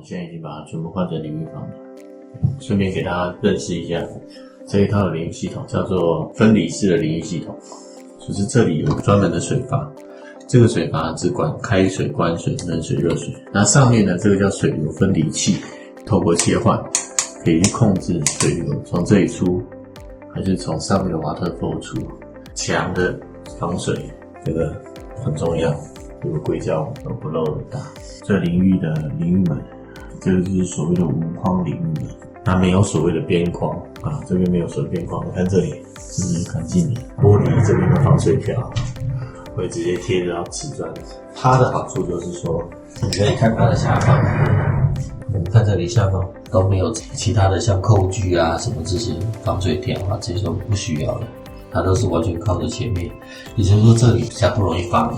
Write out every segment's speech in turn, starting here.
们现在已经把它全部换成淋浴房了。顺便给大家认识一下这一套的淋浴系统，叫做分离式的淋浴系统，就是这里有一个专门的水阀，这个水阀只管开水、关水、冷水、热水。那上面呢，这个叫水流分离器，透过切换可以去控制水流从这里出，还是从上面的water flow 出。墙的防水这个很重要，有硅胶都不漏的大。这淋浴的淋浴门，这个就是所谓的无框淋浴门，它没有所谓的边框啊，这边没有所谓的边框。你看这里，这是看近的玻璃这边的防水条，会直接贴着到瓷砖。它的好处就是说，你可以看它的下方，你看这里下方都没有其他的像扣具啊什么这些防水条啊，这些都不需要的，它都是完全靠着前面，也就是说这里比较不容易发霉。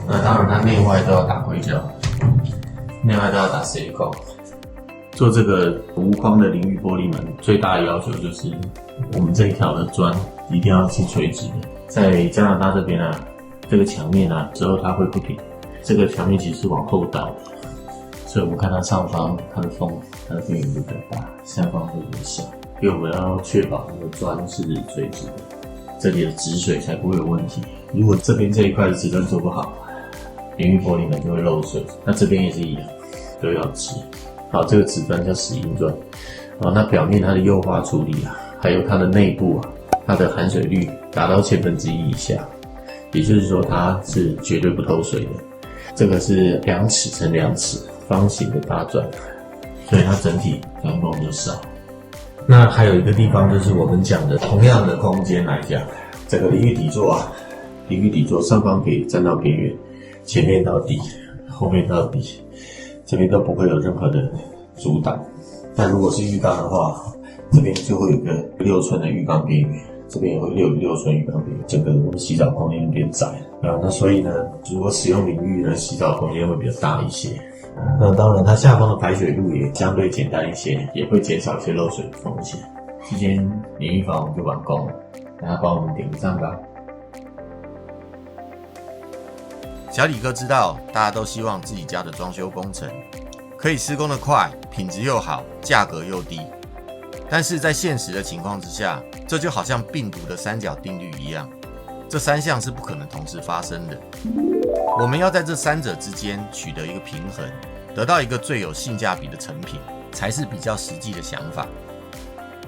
那当然，它内外都要打硅胶，内外都要打 silicone。做这个无框的淋浴玻璃门，最大的要求就是我们这一条的砖一定要是垂直的。在加拿大这边啊，这个墙面啊，之后它会不平，这个墙面其实是往后倒的，所以我们看它上方它的缝会比较大，下方会比较小，因为我们要确保那个砖是垂直的，这里的止水才不会有问题。如果这边这一块的瓷砖做不好，淋浴玻璃门就会漏水，那这边也是一样，都要直。好，这个瓷砖叫石英砖，那表面它的釉化处理啊，还有它的内部啊，它的含水率达到1/1000以下，也就是说它是绝对不透水的。这个是2尺乘2尺方形的大砖，所以它整体缝缝就少。那还有一个地方就是我们讲的同样的空间来讲，这个淋浴底座啊，淋浴底座上方可以站到边缘，前面到底，后面到底，这边都不会有任何的阻挡。但如果是浴缸的话，这边就会有一个6寸的浴缸边缘，这边也会6寸浴缸边缘，整个我们洗澡空间变窄了。那所以呢，如果使用淋浴呢，洗澡空间会比较大一些。那当然，它下方的排水路也相对简单一些，也会减少一些漏水的风险。这间淋浴房我们就完工了，大家帮我们点个赞吧。小李哥知道大家都希望自己家的装修工程可以施工得快，品质又好，价格又低。但是在现实的情况之下，这就好像病毒的三角定律一样，这3项是不可能同时发生的。我们要在这3者之间取得一个平衡，得到一个最有性价比的成品，才是比较实际的想法。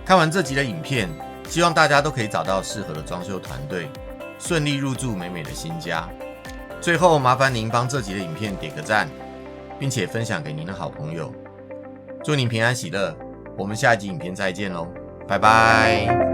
看完这集的影片，希望大家都可以找到适合的装修团队，顺利入住美美的新家。最后麻烦您帮这集的影片点个赞，并且分享给您的好朋友。祝您平安喜乐，我们下一集影片再见喽，拜拜。